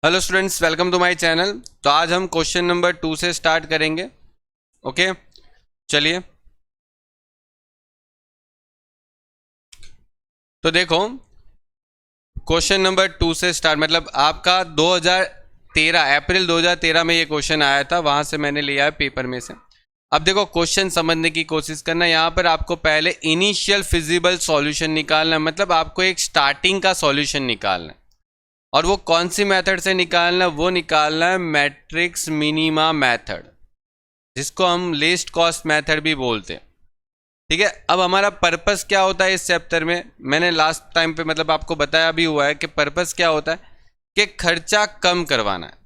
Hello students, welcome to my channel. तो आज हम क्वेश्चन नंबर 2 से स्टार्ट करेंगे। ओके, चलिए। तो देखो, क्वेश्चन नंबर 2 से स्टार्ट मतलब आपका 2013 अप्रैल 2013 में ये क्वेश्चन आया था, वहां से मैंने लिया है पेपर में से। अब देखो, क्वेश्चन समझने की कोशिश करना। यहाँ पर आपको पहले इनिशियल फिजिबल सॉल्यूशन निकालना है, मतलब आपको एक स्टार्टिंग का सॉल्यूशन निकालना है। और वो कौन सी मेथड से निकालना है? वो निकालना है मैट्रिक्स मिनिमा मेथड, जिसको हम लीस्ट कॉस्ट मेथड भी बोलते हैं। ठीक है, अब हमारा पर्पस क्या होता है इस चैप्टर में? मैंने लास्ट टाइम पे मतलब आपको बताया भी हुआ है कि पर्पस क्या होता है कि खर्चा कम करवाना है।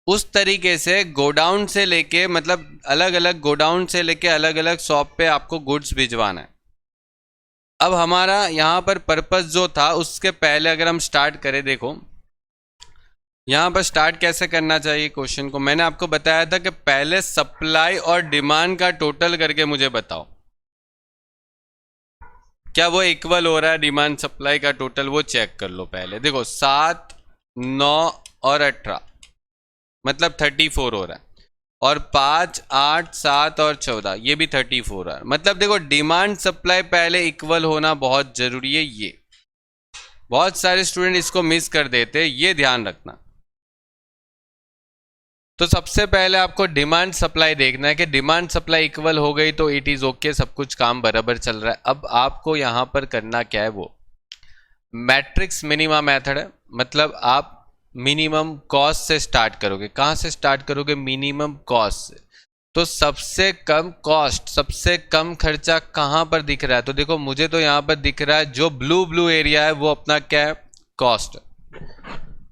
उस तरीके से गोडाउन से लेके मतलब अलग अलग गोडाउन से लेके अलग अलग शॉप पे आपको गुड्स भिजवाना है। अब हमारा यहाँ पर पर्पस जो था, उसके पहले अगर हम स्टार्ट करें, देखो यहाँ पर स्टार्ट कैसे करना चाहिए क्वेश्चन को। मैंने आपको बताया था कि पहले सप्लाई और डिमांड का टोटल करके मुझे बताओ, क्या वो इक्वल हो रहा है? डिमांड सप्लाई का टोटल वो चेक कर लो पहले। देखो 7, 9 और 18 मतलब 34 हो रहा है, और 5, 8, 7 और 14 ये भी 34 है। मतलब देखो, डिमांड सप्लाई पहले इक्वल होना बहुत जरूरी है। ये बहुत सारे स्टूडेंट इसको मिस कर देते हैं, ये ध्यान रखना। तो सबसे पहले आपको डिमांड सप्लाई देखना है कि डिमांड सप्लाई इक्वल हो गई तो इट इज़ ओके, सब कुछ काम बराबर चल रहा है। अब आपको यहाँ पर करना क्या है, वो मैट्रिक्स मिनिमा मेथड है। मतलब आप मिनिमम कॉस्ट से स्टार्ट करोगे। कहाँ से स्टार्ट करोगे? मिनिमम कॉस्ट से। तो सबसे कम कॉस्ट, सबसे कम खर्चा कहाँ पर दिख रहा है? तो देखो, मुझे तो यहाँ पर दिख रहा है जो ब्लू ब्लू एरिया है वो अपना क्या है? कॉस्ट।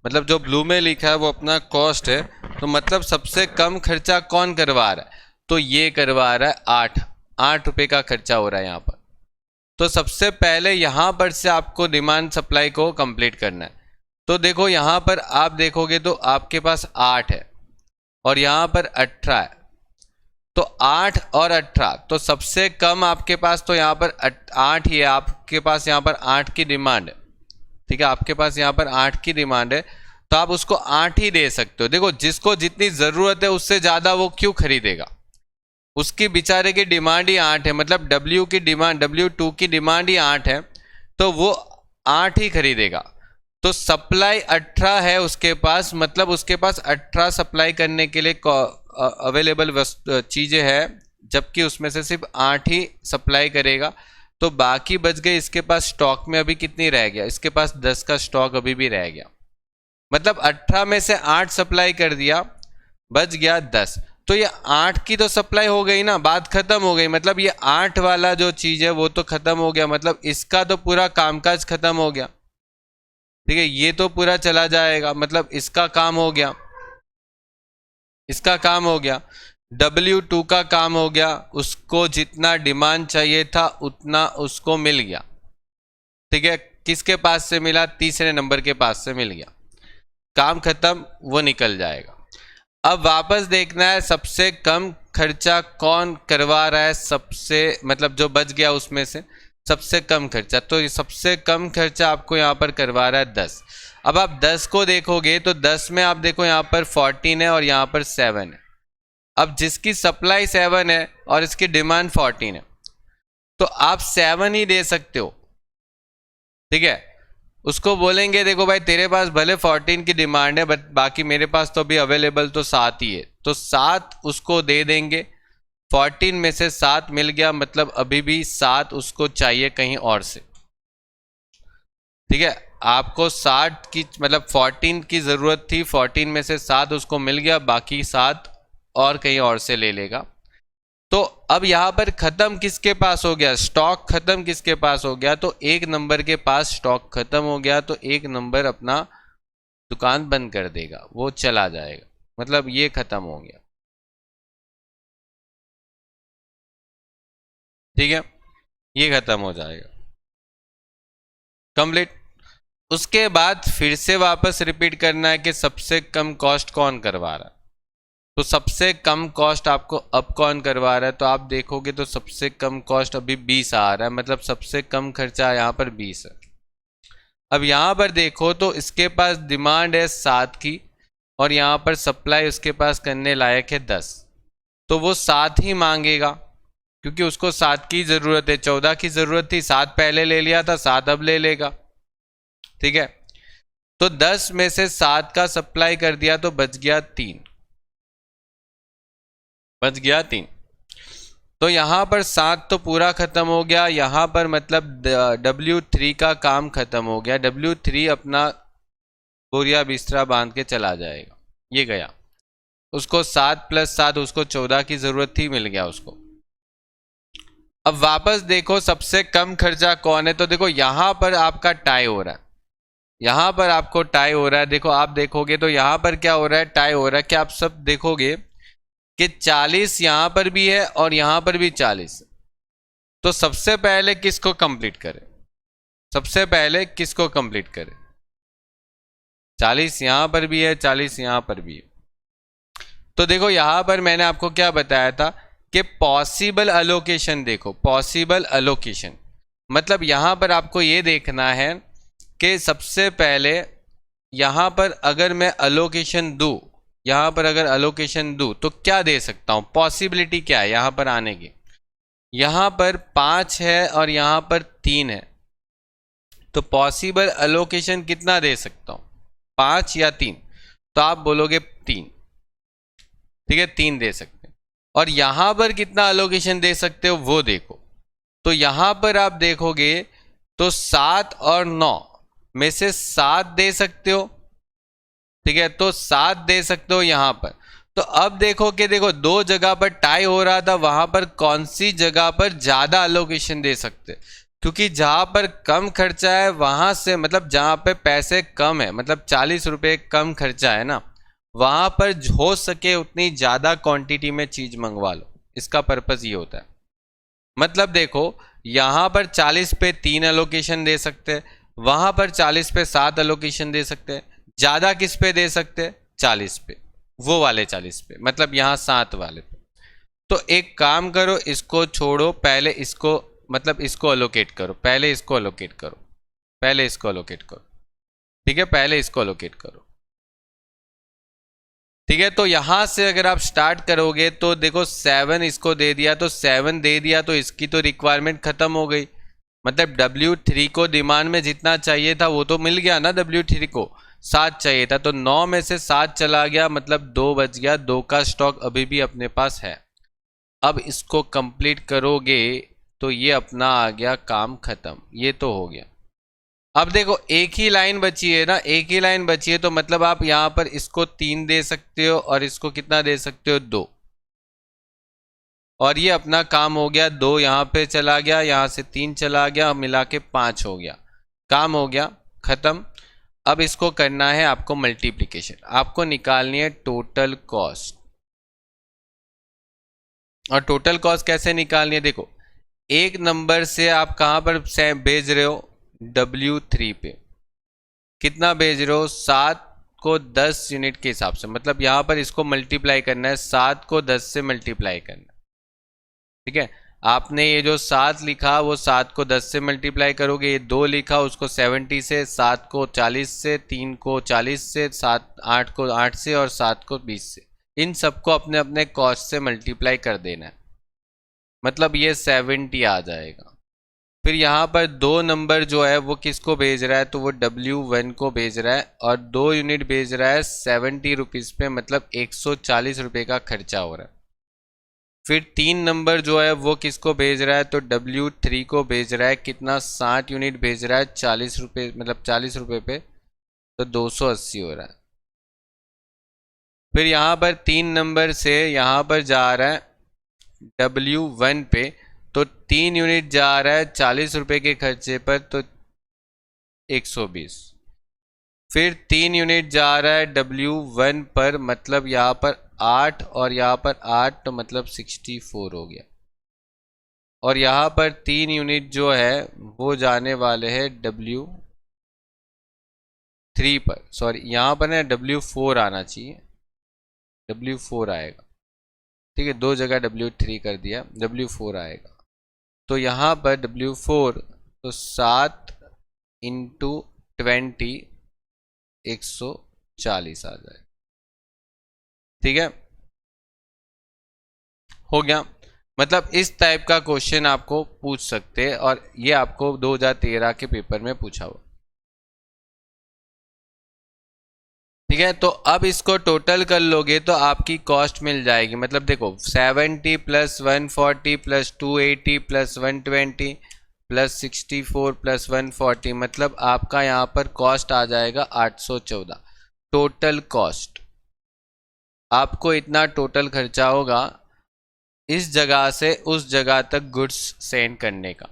मतलब जो ब्लू में लिखा है वो अपना कॉस्ट है। तो मतलब सबसे कम खर्चा कौन करवा रहा है? तो ये करवा रहा है 8 रुपए का खर्चा हो रहा है यहाँ पर। तो सबसे पहले यहाँ पर से आपको डिमांड सप्लाई को कंप्लीट करना है। तो देखो, यहाँ पर आप देखोगे तो आपके पास 8 है और यहाँ पर 18 है। तो 8 और 18, तो सबसे कम आपके पास तो यहाँ पर 8 ही है। आपके पास यहाँ पर 8 की डिमांड है। ठीक है, आपके पास यहाँ पर 8 की डिमांड है, तो आप उसको 8 ही दे सकते हो। देखो, जिसको जितनी जरूरत है उससे ज्यादा वो क्यों खरीदेगा? उसकी बेचारे की डिमांड ही 8 है, मतलब W2 की डिमांड ही 8 है, तो वो 8 ही खरीदेगा। तो सप्लाई 18 है उसके पास, मतलब उसके पास 18 सप्लाई करने के लिए अवेलेबल चीजें हैं, जबकि उसमें से सिर्फ 8 ही सप्लाई करेगा। तो बाकी बच गए इसके पास स्टॉक में। अभी कितनी रह गया? इसके पास 10 का स्टॉक अभी भी रह गया। मतलब 18 में से 8 सप्लाई कर दिया, बच गया 10। तो ये 8 की तो सप्लाई हो गई ना, बात खत्म हो गई। मतलब ये 8 वाला जो चीज है वो तो खत्म हो गया, मतलब इसका तो पूरा कामकाज खत्म हो गया। ठीक है, ये तो पूरा चला जाएगा, मतलब इसका काम हो गया, इसका काम हो गया। W2 का काम हो गया, उसको जितना डिमांड चाहिए था उतना उसको मिल गया। ठीक है, किसके पास से मिला? तीसरे नंबर के पास से मिल गया। काम खत्म, वो निकल जाएगा। अब वापस देखना है सबसे कम खर्चा कौन करवा रहा है, सबसे मतलब जो बच गया उसमें से सबसे कम खर्चा। तो ये सबसे कम खर्चा आपको यहाँ पर करवा रहा है 10। अब आप 10 को देखोगे तो 10 में आप देखो यहाँ पर 14 है और यहाँ पर 7 है। अब जिसकी सप्लाई 7 है और इसकी डिमांड 14 है, तो आप 7 ही दे सकते हो। ठीक है, उसको बोलेंगे देखो भाई, तेरे पास भले 14 की डिमांड है बट बाकी मेरे पास तो अभी अवेलेबल तो 7 ही है, तो 7 उसको दे देंगे। 14 में से 7 मिल गया, मतलब अभी भी 7 उसको चाहिए कहीं और से। ठीक है, आपको 60 की मतलब 14 की जरूरत थी, 14 में से 7 उसको मिल गया, बाकी 7 और कहीं और से ले लेगा। तो अब यहां पर खत्म किसके पास हो गया? स्टॉक खत्म किसके पास हो गया? तो एक नंबर के पास स्टॉक खत्म हो गया, तो एक नंबर अपना दुकान बंद कर देगा, वो चला जाएगा। मतलब ये खत्म हो गया। ठीक है, ये खत्म हो जाएगा, कंप्लीट। उसके बाद फिर से वापस रिपीट करना है कि सबसे कम कॉस्ट कौन करवा रहा है। तो सबसे कम कॉस्ट आपको अब कौन करवा रहा है? तो आप देखोगे तो सबसे कम कॉस्ट अभी 20 आ रहा है, मतलब सबसे कम खर्चा यहाँ पर 20 है। अब यहाँ पर देखो तो इसके पास डिमांड है 7 की, और यहाँ पर सप्लाई उसके पास करने लायक है 10, तो वो 7 ही मांगेगा क्योंकि उसको 7 की ज़रूरत है। 14 की ज़रूरत थी, 7 पहले ले लिया था, 7 अब ले लेगा। ठीक है, तो 10 में से 7 का सप्लाई कर दिया तो बच गया 3, बच गया 3। तो यहां पर 7 तो पूरा खत्म हो गया, यहां पर मतलब W3 का काम खत्म हो गया। W3 अपना बोरिया बिस्तरा बांध के चला जाएगा, ये गया। उसको 7 + 7 उसको 14 की जरूरत थी, मिल गया उसको। अब वापस देखो सबसे कम खर्चा कौन है, तो देखो यहां पर आपका टाई हो रहा है, यहां पर आपको टाई हो रहा है। देखो आप देखोगे तो यहां पर क्या हो रहा है, टाई हो रहा है। क्या आप सब देखोगे कि 40 यहां पर भी है और यहां पर भी 40 है। तो सबसे पहले किसको कंप्लीट करें, सबसे पहले किसको कंप्लीट करें? 40 यहां पर भी है, 40 यहां पर भी है। तो देखो यहां पर मैंने आपको क्या बताया था कि पॉसिबल अलोकेशन, देखो पॉसिबल अलोकेशन मतलब यहां पर आपको ये देखना है कि सबसे पहले यहां पर अगर मैं अलोकेशन दूं, यहां पर अगर अलोकेशन दूं तो क्या दे सकता हूं, पॉसिबिलिटी क्या है यहां पर आने की। यहां पर 5 है और यहां पर 3 है, तो पॉसिबल अलोकेशन कितना दे सकता हूं, 5 या 3? तो आप बोलोगे 3, ठीक है 3 दे सकते हैं। और यहां पर कितना अलोकेशन दे सकते हो वो देखो, तो यहां पर आप देखोगे तो 7 और 9 में से 7 दे सकते हो, ठीक है, तो 7 दे सकते हो यहां पर। तो अब देखो कि देखो दो जगह पर टाई हो रहा था, वहां पर कौन सी जगह पर ज्यादा अलोकेशन दे सकते, क्योंकि जहां पर कम खर्चा है वहां से, मतलब जहां पे पैसे कम है, मतलब 40 रुपये कम खर्चा है ना, वहां पर हो सके उतनी ज्यादा क्वांटिटी में चीज मंगवा लो। इसका पर्पज ये होता है। मतलब देखो यहां पर 40 पे 3 एलोकेशन दे सकते हैं, वहां पर 40 पे 7 एलोकेशन दे सकते हैं। ज्यादा किस पे दे सकते हैं, 40 पे, वो वाले 40 पे, मतलब यहां 7 वाले पे। तो एक काम करो, इसको छोड़ो, पहले इसको मतलब इसको अलोकेट करो, पहले इसको अलोकेट करो, पहले इसको अलोकेट करो, ठीक है, पहले इसको अलोकेट करो। ठीक है, तो यहां से अगर आप स्टार्ट करोगे तो देखो 7 इसको दे दिया, तो 7 दे दिया तो इसकी तो रिक्वायरमेंट खत्म हो गई। मतलब W3 को डिमांड में जितना चाहिए था वो तो मिल गया ना, W3 को 7 चाहिए था, तो 9 में से 7 चला गया, मतलब 2 बच गया, 2 का स्टॉक अभी भी अपने पास है। अब इसको कंप्लीट करोगे तो ये अपना आ गया काम खत्म, ये तो हो गया। अब देखो एक ही लाइन बची है ना, एक ही लाइन बची है, तो मतलब आप यहां पर इसको 3 दे सकते हो और इसको कितना दे सकते हो, 2, और ये अपना काम हो गया। 2 यहां पे चला गया, यहां से 3 चला गया, मिला के 5 हो गया, काम हो गया खत्म। अब इसको करना है आपको मल्टीप्लिकेशन, आपको निकालनी है टोटल कॉस्ट। और टोटल कॉस्ट कैसे निकालनी है, देखो एक नंबर से आप कहां पर भेज रहे हो, W3 पे कितना भेज रहे हो, 7 को 10 यूनिट के हिसाब से, मतलब यहां पर इसको मल्टीप्लाई करना है, 7 को 10 से मल्टीप्लाई करना है। ठीक है, आपने ये जो 7 लिखा वो 7 को 10 से मल्टीप्लाई करोगे, ये 2 लिखा उसको 70 से, 7 को 40 से, 3 को 40 से, 7 8 को 8 से और 7 को 20 से, इन सबको अपने अपने कॉस्ट से मल्टीप्लाई कर देना है, मतलब ये 70 आ जाएगा। फिर यहाँ पर 2 नंबर जो है वो किसको भेज रहा है, तो वो W1 को भेज रहा है और 2 यूनिट भेज रहा है 70 रुपीज़ पे, मतलब 140 रुपये का खर्चा हो रहा है। फिर 3 नंबर जो है वो किसको भेज रहा है, तो W3 को भेज रहा है, कितना 60 यूनिट भेज रहा है 40 रुपये, मतलब 40 रुपये पे, तो 280 हो रहा है। फिर यहाँ पर 3 नंबर से यहाँ पर जा रहा है W1 पे, तो 3 यूनिट जा रहा है 40 रुपये के खर्चे पर, तो 120। फिर 3 यूनिट जा रहा है W1 पर, मतलब यहाँ पर 8 और यहाँ पर 8, तो मतलब 64 हो गया। और यहाँ पर 3 यूनिट जो है वो जाने वाले हैं W3 पर, सॉरी यहाँ पर ना W4 आना चाहिए, W4 आएगा, ठीक है, 2 जगह W3 कर दिया, W4 आएगा। तो यहाँ पर W4 तो 7 × 20 140 आ जाए। ठीक है, हो गया। मतलब इस टाइप का क्वेश्चन आपको पूछ सकते हैं और ये आपको 2013 के पेपर में पूछा हुआ। ठीक है, तो अब इसको टोटल कर लोगे तो आपकी कॉस्ट मिल जाएगी। मतलब देखो 70 plus 140 plus 280 plus 120 plus 64 plus 140, मतलब आपका यहाँ पर कॉस्ट आ जाएगा 814। टोटल कॉस्ट आपको इतना टोटल खर्चा होगा इस जगह से उस जगह तक गुड्स सेंड करने का।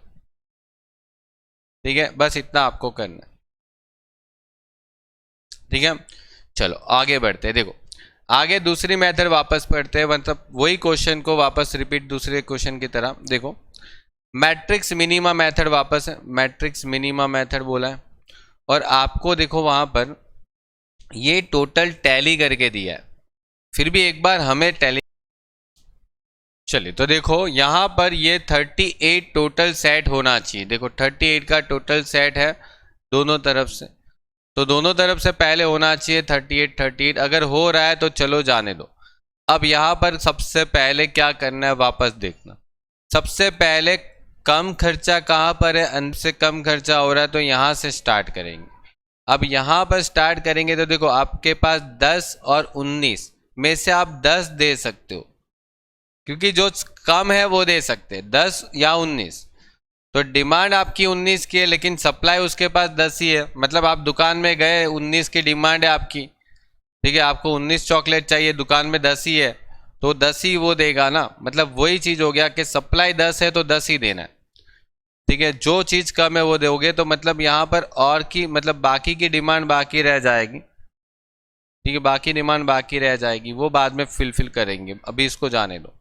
ठीक है, बस इतना आपको करना है। ठीक है, चलो आगे बढ़ते हैं। देखो आगे दूसरी मेथड वापस पढ़ते हैं, मतलब वही क्वेश्चन को वापस रिपीट दूसरे क्वेश्चन की तरह। देखो मैट्रिक्स मिनिमा मेथड वापस है, मैट्रिक्स मिनिमा मेथड बोला है और आपको देखो वहां पर ये टोटल टैली करके दिया है। फिर भी एक बार हमें टैली, चलिए तो देखो यहाँ पर ये 38 टोटल सेट होना चाहिए। देखो 38 का टोटल सेट है दोनों तरफ से, तो दोनों तरफ से पहले होना चाहिए 38 38। अगर हो रहा है तो चलो जाने दो। अब यहाँ पर सबसे पहले क्या करना है वापस देखना। सबसे पहले कम खर्चा कहाँ पर है, अंत से कम खर्चा हो रहा है, तो यहाँ से स्टार्ट करेंगे। अब यहाँ पर स्टार्ट करेंगे तो देखो आपके पास 10 और 19 में से आप 10 दे सकते हो, क्योंकि जो कम है वो दे सकते हैं 10 या 19। तो डिमांड आपकी 19 की है लेकिन सप्लाई उसके पास 10 ही है। मतलब आप दुकान में गए, 19 की डिमांड है आपकी, ठीक है, आपको 19 चॉकलेट चाहिए, दुकान में 10 ही है, तो 10 ही वो देगा ना। मतलब वही चीज़ हो गया कि सप्लाई 10 है तो 10 ही देना है। ठीक है, जो चीज़ कम है वो दोगे तो मतलब यहाँ पर और की मतलब बाकी की डिमांड बाकी रह जाएगी। ठीक है, बाकी डिमांड बाकी रह जाएगी, वो बाद में फिलफिल करेंगे, अभी इसको जाने दो।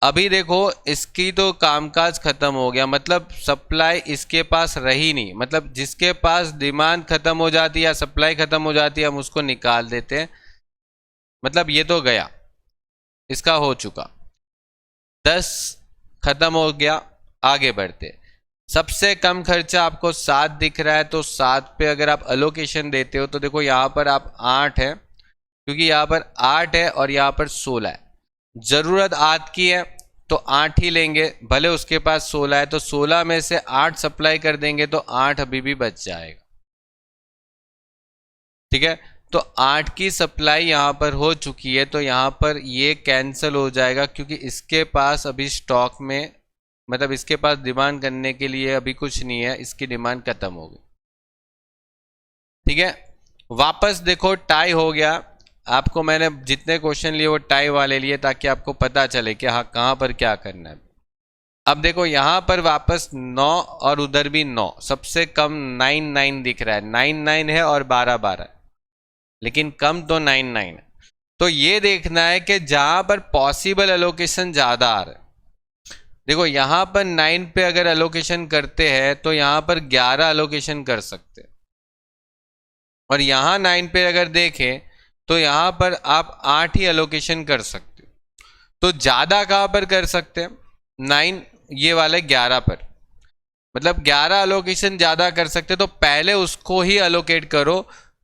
अभी देखो इसकी तो कामकाज खत्म हो गया, मतलब सप्लाई इसके पास रही नहीं। मतलब जिसके पास डिमांड खत्म हो जाती है या सप्लाई खत्म हो जाती है हम उसको निकाल देते हैं। मतलब ये तो गया, इसका हो चुका, 10 खत्म हो गया। आगे बढ़ते, सबसे कम खर्चा आपको 7 दिख रहा है, तो 7 पे अगर आप अलोकेशन देते हो तो देखो यहाँ पर आप 8 है, क्योंकि यहाँ पर 8 है और यहाँ पर 16 है। जरूरत 8 की है तो 8 ही लेंगे, भले उसके पास 16 है, तो 16 में से 8 सप्लाई कर देंगे तो 8 अभी भी बच जाएगा। ठीक है, तो 8 की सप्लाई यहाँ पर हो चुकी है, तो यहाँ पर ये कैंसिल हो जाएगा, क्योंकि इसके पास अभी स्टॉक में मतलब इसके पास डिमांड करने के लिए अभी कुछ नहीं है, इसकी डिमांड खत्म हो गई। ठीक है, वापस देखो टाई हो गया। आपको मैंने जितने क्वेश्चन लिए वो टाई वाले लिए ताकि आपको पता चले कि हाँ कहाँ पर क्या करना है। अब देखो यहाँ पर वापस 9 और उधर भी 9, सबसे कम 9 9 दिख रहा है, 9 9 है और 12 12, लेकिन कम तो 9 9 है। तो ये देखना है कि जहां पर पॉसिबल एलोकेशन ज्यादा आ रहा है। देखो यहाँ पर 9 पे अगर एलोकेशन करते हैं तो यहाँ पर 11 एलोकेशन कर सकते हैं, और यहाँ 9 पे अगर देखें तो यहाँ पर आप 8 ही एलोकेशन कर सकते हो। तो ज़्यादा कहाँ पर कर सकते हैं, 9 ये वाले 11 पर, मतलब 11 एलोकेशन ज़्यादा कर सकते, तो पहले उसको ही एलोकेट करो।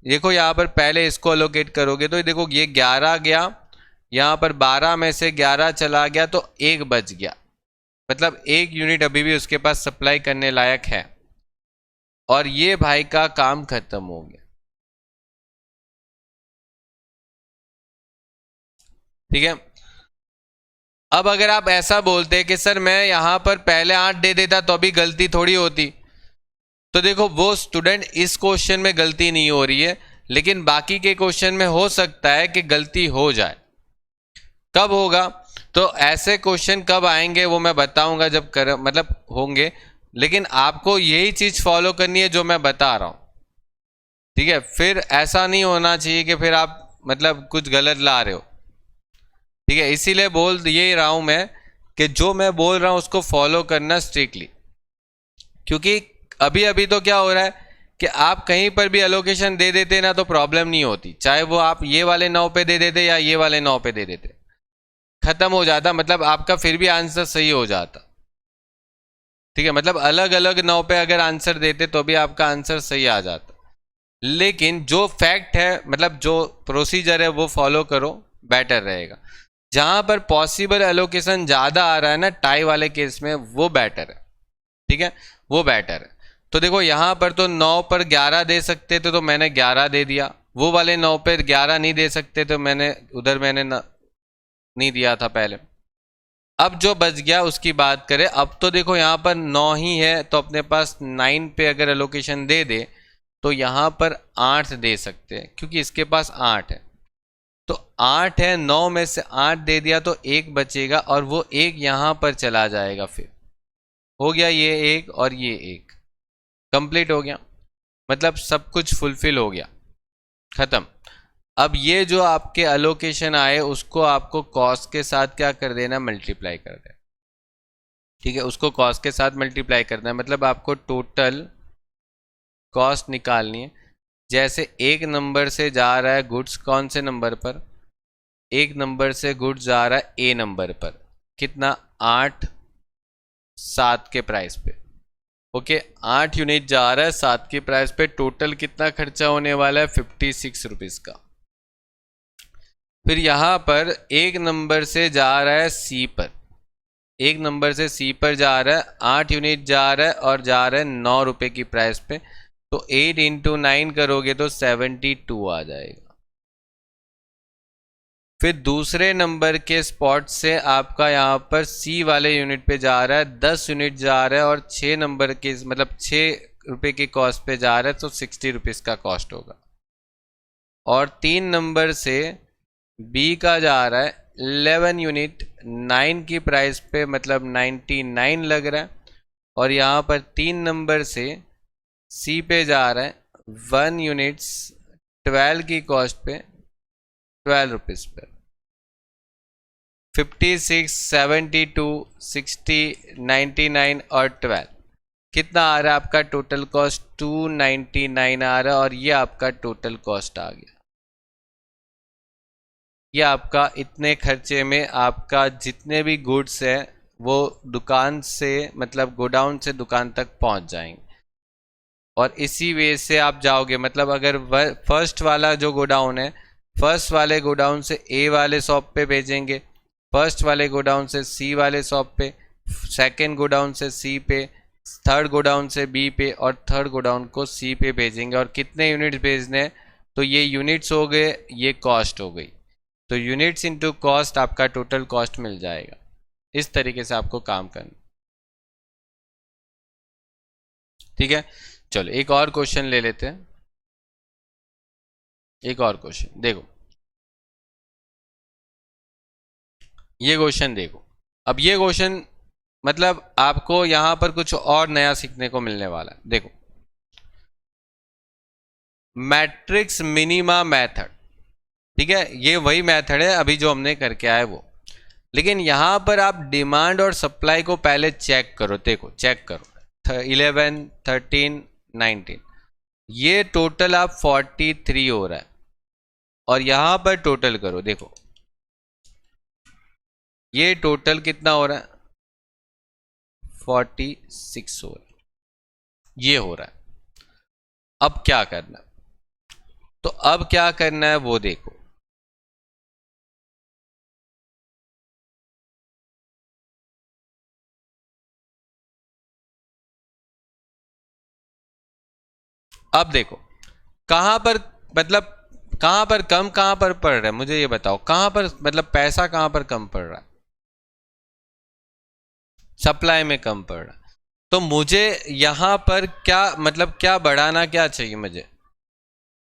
देखो यहाँ पर पहले इसको एलोकेट करोगे तो देखो ये 11 गया, यहाँ पर 12 में से 11 चला गया तो 1 बच गया, मतलब 1 यूनिट अभी भी उसके पास सप्लाई करने लायक है, और ये भाई का काम खत्म हो गया। ठीक है, अब अगर आप ऐसा बोलते कि सर मैं यहां पर पहले 8 दे देता तो अभी गलती थोड़ी होती, तो देखो वो स्टूडेंट इस क्वेश्चन में गलती नहीं हो रही है, लेकिन बाकी के क्वेश्चन में हो सकता है कि गलती हो जाए। कब होगा, तो ऐसे क्वेश्चन कब आएंगे वो मैं बताऊंगा जब कर मतलब होंगे, लेकिन आपको यही चीज फॉलो करनी है जो मैं बता रहा हूं। ठीक है, फिर ऐसा नहीं होना चाहिए कि फिर आप मतलब कुछ गलत ला रहे हो। ठीक है, इसीलिए बोल ये रहा हूं मैं कि जो मैं बोल रहा हूं उसको फॉलो करना स्ट्रिक्टली, क्योंकि अभी अभी तो क्या हो रहा है कि आप कहीं पर भी एलोकेशन दे देते ना तो प्रॉब्लम नहीं होती, चाहे वो आप ये वाले 9 पे दे देते या ये वाले 9 पे दे देते, खत्म हो जाता, मतलब आपका फिर भी आंसर सही हो जाता। ठीक है, मतलब अलग अलग 9 पे अगर आंसर देते तो भी आपका आंसर सही आ जाता। लेकिन जो फैक्ट है मतलब जो प्रोसीजर है वो फॉलो करो, बेटर रहेगा। जहां पर पॉसिबल एलोकेशन ज्यादा आ रहा है ना टाई वाले केस में, वो बेटर है। ठीक है, वो बेटर है। तो देखो यहाँ पर तो 9 पर 11 दे सकते थे तो मैंने 11 दे दिया, वो वाले 9 पर 11 नहीं दे सकते तो मैंने उधर मैंने नहीं दिया था पहले। अब जो बच गया उसकी बात करें, अब तो देखो यहाँ पर 9 ही है तो अपने पास 9 पे अगर एलोकेशन दे दे तो यहाँ पर 8 दे सकते हैं क्योंकि इसके पास 8 है। तो 8 है, 9 में से 8 दे दिया तो एक बचेगा और वो एक यहाँ पर चला जाएगा। फिर हो गया ये एक और ये एक, कंप्लीट हो गया, मतलब सब कुछ फुलफिल हो गया, खत्म। अब ये जो आपके अलोकेशन आए उसको आपको कॉस्ट के साथ क्या कर देना, मल्टीप्लाई कर देना। ठीक है, उसको कॉस्ट के साथ मल्टीप्लाई करना है, मतलब आपको टोटल कॉस्ट निकालनी है। जैसे एक नंबर से जा रहा है गुड्स, कौन से नंबर पर, एक नंबर से गुड्स जा रहा है ए नंबर पर, कितना, 8 7 के प्राइस पे। ओके, 8 यूनिट जा रहा है 7 की प्राइस पे, टोटल कितना खर्चा होने वाला है, 56 रुपीज का। फिर यहां पर एक नंबर से जा रहा है सी पर, एक नंबर से सी पर जा रहा है, 8 यूनिट जा रहा है और जा रहा है 9 रुपए की प्राइस पे, तो 8 इंटू 9 करोगे तो 72 आ जाएगा। फिर दूसरे नंबर के स्पॉट से आपका यहाँ पर सी वाले यूनिट पे जा रहा है, 10 यूनिट जा रहा है और 6 नंबर के मतलब 6 रुपए की कॉस्ट पे जा रहा है तो 60 रुपीज़ का कॉस्ट होगा। और 3 नंबर से बी का जा रहा है 11 यूनिट 9 की प्राइस पे, मतलब 99 लग रहा है। और यहाँ पर 3 नंबर से सी पे जा रहा है 1 यूनिट्स 12 की कॉस्ट पे, 12 रुपीज़ पर। 56 72 60 99 और 12 कितना आ रहा है आपका टोटल कॉस्ट, 299 आ रहा है। और ये आपका टोटल कॉस्ट आ गया। ये आपका इतने खर्चे में आपका जितने भी गुड्स है वो दुकान से मतलब गोडाउन से दुकान तक पहुंच जाएंगे। और इसी वे से आप जाओगे, मतलब अगर फर्स्ट वाला जो गोडाउन है, फर्स्ट वाले गोडाउन से ए वाले शॉप पे भेजेंगे, फर्स्ट वाले गोडाउन से सी वाले शॉप पे, सेकंड गोडाउन से सी पे, थर्ड गोडाउन से बी पे और थर्ड गोडाउन को सी पे भेजेंगे। और कितने यूनिट्स भेजने हैं, तो ये यूनिट्स हो गए, ये कॉस्ट हो गई, तो यूनिट्स इनटू कॉस्ट आपका टोटल कॉस्ट मिल जाएगा। इस तरीके से आपको काम करना। ठीक है, चलो एक और क्वेश्चन ले लेते हैं। एक और क्वेश्चन देखो, ये क्वेश्चन देखो। अब ये क्वेश्चन मतलब आपको यहां पर कुछ और नया सीखने को मिलने वाला है। देखो, मैट्रिक्स मिनिमा मेथड, ठीक है, ये वही मेथड है अभी जो हमने करके आए वो, लेकिन यहां पर आप डिमांड और सप्लाई को पहले चेक करो। देखो चेक करो, 11 13 19, ये टोटल आप 43 हो रहा है। और यहां पर टोटल करो, देखो ये टोटल कितना हो रहा है, 46 हो रहा है, ये हो रहा है। अब क्या करना है, तो अब क्या करना है वो देखो। अब देखो कहां पर मतलब कहां पर कम कहां पर पड़ रहा है, मुझे ये बताओ कहां पर मतलब पैसा कहां पर कम पड़ रहा है, सप्लाई में कम पड़ रहा है। तो मुझे यहां पर क्या मतलब क्या बढ़ाना क्या चाहिए,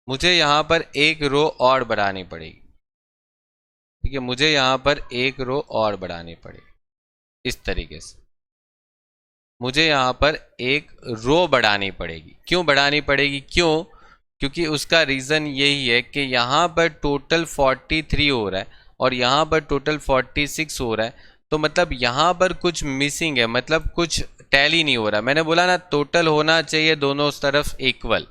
मुझे यहां पर एक रो और बढ़ानी पड़ेगी। ठीक है, मुझे यहां पर एक रो और बढ़ानी पड़ेगी। इस तरीके से मुझे यहां पर एक रो बढ़ानी पड़ेगी। क्यों बढ़ानी पड़ेगी, क्यों, क्योंकि उसका रीज़न यही है कि यहाँ पर टोटल 43 हो रहा है और यहाँ पर टोटल 46 हो रहा है, तो मतलब यहाँ पर कुछ मिसिंग है, मतलब कुछ टैली नहीं हो रहा। मैंने बोला ना टोटल होना चाहिए दोनों तरफ इक्वल,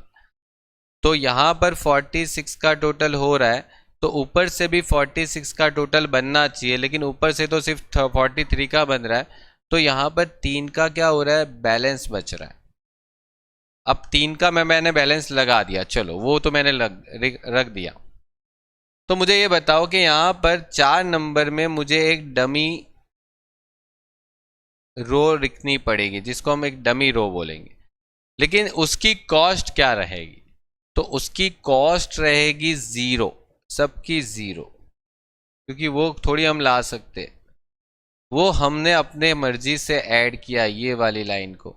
तो यहाँ पर 46 का टोटल हो रहा है तो ऊपर से भी 46 का टोटल बनना चाहिए, लेकिन ऊपर से तो सिर्फ 43 का बन रहा है। तो यहाँ पर 3 का क्या हो रहा है, बैलेंस बच रहा है। अब 3 का मैंने बैलेंस लगा दिया, चलो वो तो मैंने रख दिया। तो मुझे ये बताओ कि यहाँ पर 4 नंबर में मुझे एक डमी रो लिखनी पड़ेगी, जिसको हम एक डमी रो बोलेंगे, लेकिन उसकी कॉस्ट क्या रहेगी? तो उसकी कॉस्ट रहेगी 0, सबकी 0, क्योंकि वो थोड़ी हम ला सकते, वो हमने अपने मर्जी से ऐड किया ये वाली लाइन को।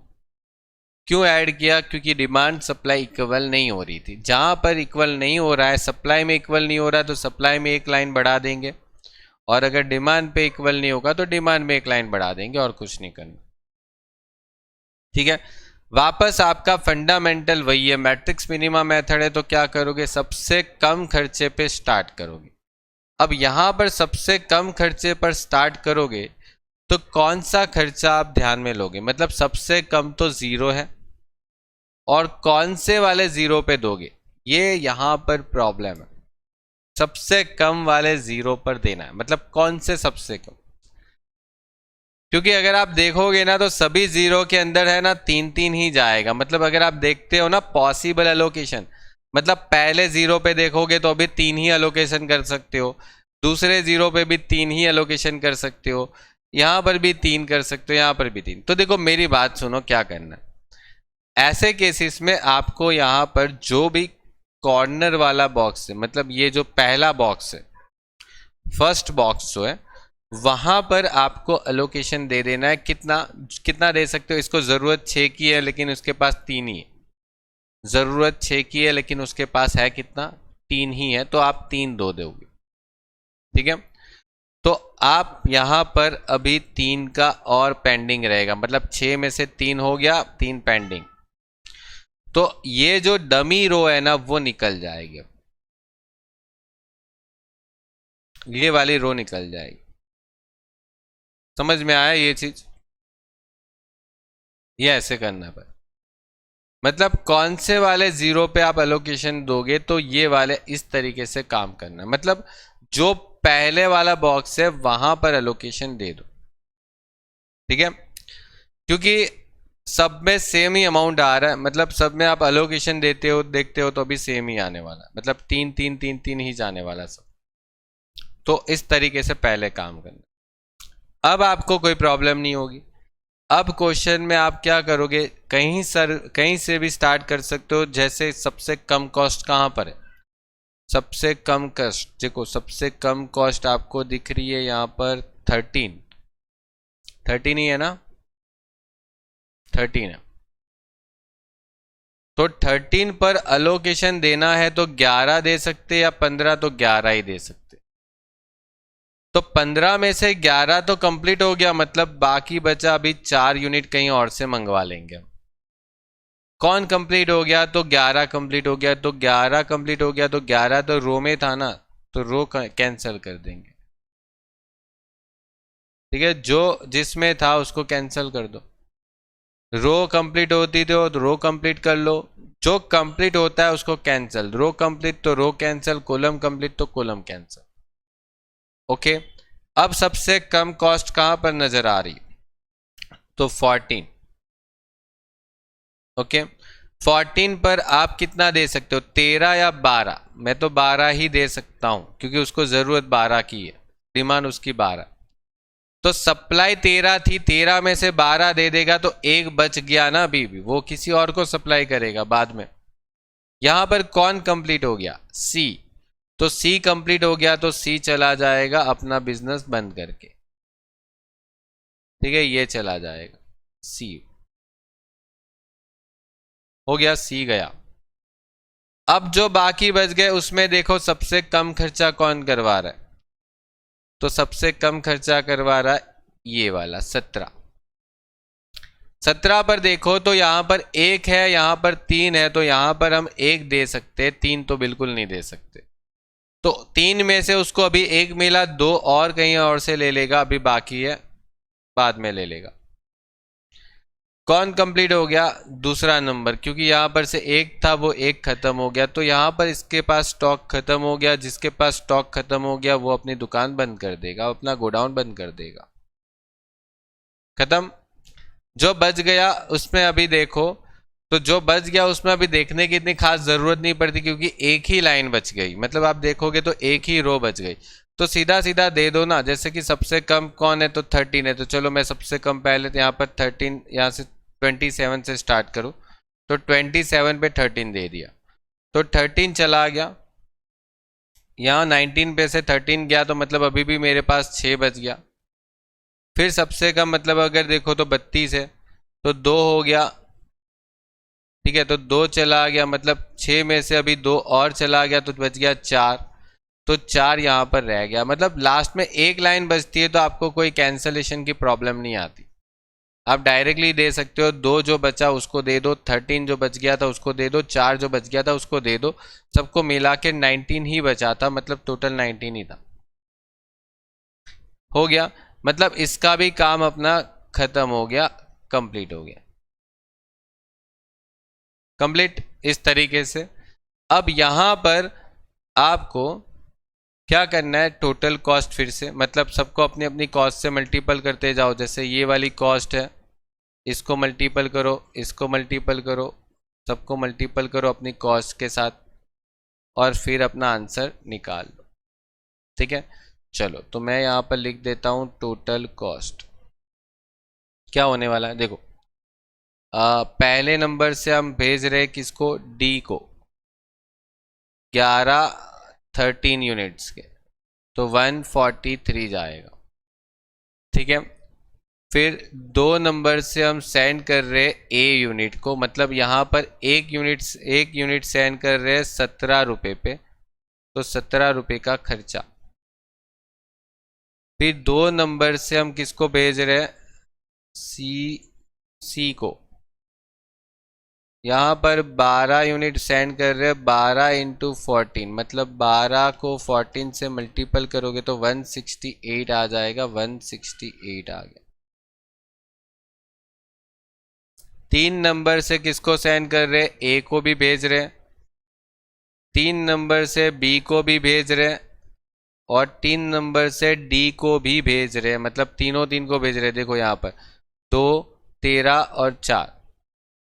क्यों ऐड किया? क्योंकि डिमांड सप्लाई इक्वल नहीं हो रही थी। जहां पर इक्वल नहीं हो रहा है, सप्लाई में इक्वल नहीं हो रहा है, तो सप्लाई में एक लाइन बढ़ा देंगे, और अगर डिमांड पे इक्वल नहीं होगा तो डिमांड में एक लाइन बढ़ा देंगे, और कुछ नहीं करना। ठीक है, वापस आपका फंडामेंटल वही है, मैट्रिक्स मिनिमा मेथड है, तो क्या करोगे? सबसे कम खर्चे पे स्टार्ट करोगे। अब यहां पर सबसे कम खर्चे पर स्टार्ट करोगे तो कौन सा खर्चा आप ध्यान में लोगे? मतलब सबसे कम तो 0 है, और कौन से वाले 0 पे दोगे, ये यहां पर प्रॉब्लम है। सबसे कम वाले 0 पर देना है, मतलब कौन से सबसे कम? क्योंकि अगर आप देखोगे ना तो सभी 0 के अंदर है ना 3-3 ही जाएगा। मतलब अगर आप देखते हो ना पॉसिबल एलोकेशन, मतलब पहले 0 पे देखोगे तो अभी 3 ही एलोकेशन कर सकते हो, दूसरे 0 पे भी 3 ही एलोकेशन कर सकते हो, यहां पर भी 3 कर सकते हो, यहां पर भी 3। तो देखो मेरी बात सुनो, क्या करना है ऐसे केसेस में? आपको यहां पर जो भी कॉर्नर वाला बॉक्स है, मतलब ये जो पहला बॉक्स है, फर्स्ट बॉक्स जो है, वहां पर आपको एलोकेशन दे देना है। कितना कितना दे सकते हो? इसको जरूरत 6 की है लेकिन उसके पास 3 ही है, जरूरत 6 की है लेकिन उसके पास है कितना? 3 ही है, तो आप 3 दो दोगे। ठीक है, तो आप यहां पर अभी 3 का और पेंडिंग रहेगा, मतलब 6 में से 3 हो गया, 3 पेंडिंग, तो ये जो डमी रो है ना वो निकल जाएगी, ये वाली रो निकल जाएगी। समझ में आया ये चीज? ये ऐसे करना पर, मतलब कौन से वाले 0 पे आप एलोकेशन दोगे, तो ये वाले इस तरीके से काम करना, मतलब जो पहले वाला बॉक्स है वहां पर एलोकेशन दे दो। ठीक है, क्योंकि सब में सेम ही अमाउंट आ रहा है, मतलब सब में आप एलोकेशन देते हो देखते हो तो अभी सेम ही आने वाला, मतलब 3-3-3-3 ही जाने वाला सब। तो इस तरीके से पहले काम करना, अब आपको कोई प्रॉब्लम नहीं होगी। अब क्वेश्चन में आप क्या करोगे? कहीं से भी स्टार्ट कर सकते हो। जैसे सबसे कम कॉस्ट कहां पर है? सबसे कम कॉस्ट देखो, सबसे कम कॉस्ट आपको दिख रही है यहां पर 13 ही है ना, 13 है। तो 13 पर अलोकेशन देना है तो 11 दे सकते या 15, तो 11 ही दे सकते। तो 15 में से 11 तो कंप्लीट हो गया, मतलब बाकी बचा अभी 4 यूनिट कहीं और से मंगवा लेंगे। कौन कंप्लीट हो गया? तो 11 कंप्लीट हो गया, तो 11 कंप्लीट हो गया, तो 11 तो रो में था ना, तो रो कैंसिल कर देंगे। ठीक है, जो जिसमें था उसको कैंसिल कर दो। रो कंप्लीट होती थी तो रो कंप्लीट कर लो, जो कंप्लीट होता है उसको कैंसिल। रो कंप्लीट तो रो कैंसिल, कॉलम कंप्लीट तो कॉलम कैंसिल। ओके, अब सबसे कम कॉस्ट कहां पर नजर आ रही? तो 14। ओके, 14 पर आप कितना दे सकते हो? 13 या 12? मैं तो 12 ही दे सकता हूं, क्योंकि उसको जरूरत 12 की है, डिमांड उसकी 12। तो सप्लाई 13 थी, 13 में से 12 दे देगा तो एक बच गया ना, अभी भी वो किसी और को सप्लाई करेगा बाद में। यहां पर कौन कंप्लीट हो गया? सी। तो सी कंप्लीट हो गया तो सी चला जाएगा अपना बिजनेस बंद करके। ठीक है, ये चला जाएगा, सी हो गया, सी गया। अब जो बाकी बच गए उसमें देखो सबसे कम खर्चा कौन करवा रहा है? तो सबसे कम खर्चा करवा रहा है ये वाला 17। 17 पर देखो तो यहां पर 1 है, यहां पर 3 है, तो यहां पर हम 1 दे सकते हैं, 3 तो बिल्कुल नहीं दे सकते। तो 3 में से उसको अभी 1 मिला, 2 और कहीं और से ले लेगा, अभी बाकी है बाद में ले लेगा। कौन कंप्लीट हो गया? दूसरा नंबर, क्योंकि यहां पर से 1 था वो 1 खत्म हो गया, तो यहां पर इसके पास स्टॉक खत्म हो गया। जिसके पास स्टॉक खत्म हो गया वो अपनी दुकान बंद कर देगा, अपना गोडाउन बंद कर देगा। खत्म। जो बच गया उसमें अभी देखो तो जो बच गया उसमें अभी देखने की इतनी खास जरूरत नहीं पड़ती, क्योंकि एक ही लाइन बच गई, मतलब आप देखोगे तो एक ही रो बच गई। तो सीधा सीधा दे दो ना, जैसे कि सबसे कम कौन है, तो 13 है, तो चलो मैं सबसे कम पहले तो यहाँ पर 13, यहाँ से 27 से स्टार्ट करूँ, तो 27 पे 13 दे दिया, तो 13 चला गया। यहाँ 19 पे से 13 गया, तो मतलब अभी भी मेरे पास 6 बच गया। फिर सबसे कम मतलब अगर देखो तो 32 है, तो 2 हो गया, ठीक है, तो 2 चला गया, मतलब 6 में से अभी 2 और चला गया, तो बच गया 4, तो 4 यहाँ पर रह गया। मतलब लास्ट में एक लाइन बचती है तो आपको कोई कैंसलेशन की प्रॉब्लम नहीं आती, आप डायरेक्टली दे सकते हो। 2 जो बचा उसको दे दो, 13 जो बच गया था उसको दे दो, 4 जो बच गया था उसको दे दो, सबको मिला के 19 ही बचा था, मतलब टोटल 19 ही था। हो गया, मतलब इसका भी काम अपना खत्म हो गया, कंप्लीट हो गया, कंप्लीट इस तरीके से। अब यहां पर आपको क्या करना है, टोटल कॉस्ट फिर से, मतलब सबको अपनी अपनी कॉस्ट से मल्टीपल करते जाओ। जैसे ये वाली कॉस्ट है, इसको मल्टीपल करो, इसको मल्टीपल करो, सबको मल्टीपल करो अपनी कॉस्ट के साथ, और फिर अपना आंसर निकाल लो। ठीक है, चलो तो मैं यहाँ पर लिख देता हूँ टोटल कॉस्ट। क्या होने वाला है देखो, पहले नंबर से हम भेज रहे किसको, डी को, 13 यूनिट्स के, तो 143 जाएगा। ठीक है, फिर 2 नंबर से हम सेंड कर रहे ए यूनिट को, मतलब यहाँ पर एक यूनिट सेंड कर रहे हैं 17 रुपये पे, तो 17 रुपये का खर्चा। फिर 2 नंबर से हम किसको भेज रहे हैं, सी को, यहाँ पर 12 यूनिट सेंड कर रहे हैं, 12 इंटू 14, मतलब 12 को 14 से मल्टीपल करोगे तो 168 आ जाएगा, 168 आ गया। 3 नंबर से किसको सेंड कर रहे, ए को भी भेज रहे, 3 नंबर से बी को भी भेज रहे, और 3 नंबर से डी को भी भेज रहे, मतलब तीनों 3 को भेज रहे। देखो यहाँ पर 2, 13 और 4,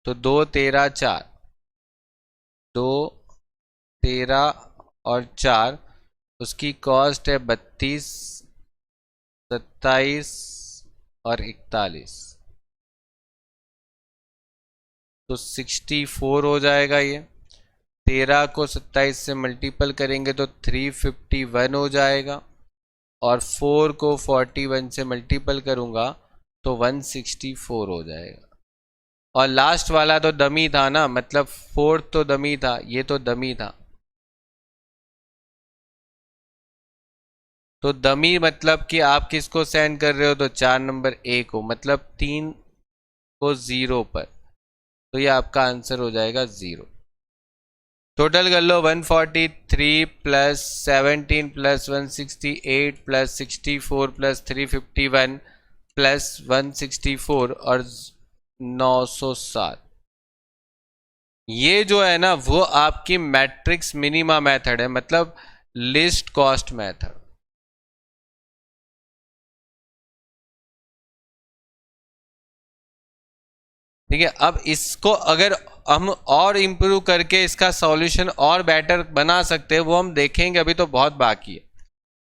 तो 2, 13, 4, 2, 13 और 4, उसकी कॉस्ट है 32, 27 और 41, तो 64 हो जाएगा ये। 13 को 27 से मल्टीपल करेंगे तो 351 हो जाएगा, और 4 को 41 से मल्टीपल करूंगा तो 164 हो जाएगा। और लास्ट वाला तो डमी था ना, मतलब 4 तो डमी था, ये तो डमी था, तो डमी मतलब कि आप किसको सेंड कर रहे हो, तो 4 नंबर ए को, मतलब 3 को 0 पर, तो ये आपका आंसर हो जाएगा 0। टोटल कर लो, 143 plus 17 plus 168 plus 64 plus 351 plus 164 और 907। ये जो है ना वो आपकी मैट्रिक्स मिनिमा मेथड है, मतलब लिस्ट कॉस्ट मेथड। ठीक है, अब इसको अगर हम और इम्प्रूव करके इसका सॉल्यूशन और बेटर बना सकते हैं, वो हम देखेंगे, अभी तो बहुत बाकी है।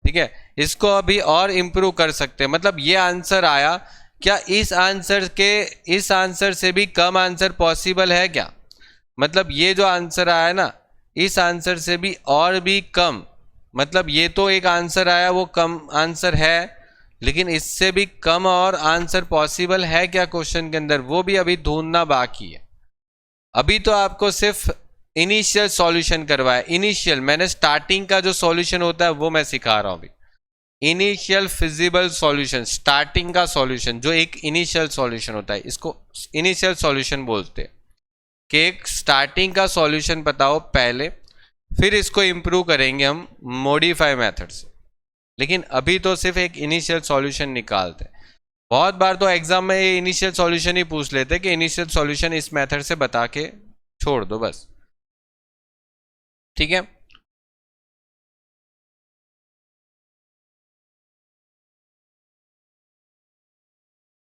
ठीक है, इसको अभी और इम्प्रूव कर सकते हैं, मतलब ये आंसर आया, क्या इस आंसर से भी कम आंसर पॉसिबल है क्या, मतलब ये जो आंसर आया ना, इस आंसर से भी और भी कम, मतलब ये तो एक आंसर आया वो कम आंसर है, लेकिन इससे भी कम और आंसर पॉसिबल है क्या क्वेश्चन के अंदर, वो भी अभी ढूंढना बाकी है। अभी तो आपको सिर्फ इनिशियल सॉल्यूशन करवाया, इनिशियल, मैंने स्टार्टिंग का जो सॉल्यूशन होता है वो मैं सिखा रहा हूं अभी। इनिशियल फिजिबल सॉल्यूशन, स्टार्टिंग का सॉल्यूशन, जो एक इनिशियल सॉल्यूशन होता है, इसको इनिशियल सॉल्यूशन बोलते हैं, कि एक स्टार्टिंग का सॉल्यूशन बताओ पहले, फिर इसको इंप्रूव करेंगे हम मॉडिफाई मेथड से। लेकिन अभी तो सिर्फ एक इनिशियल सॉल्यूशन निकालते हैं। बहुत बार तो एग्जाम में ये इनिशियल सॉल्यूशन ही पूछ लेते कि इनिशियल सॉल्यूशन इस मेथड से बता के छोड़ दो बस। ठीक है,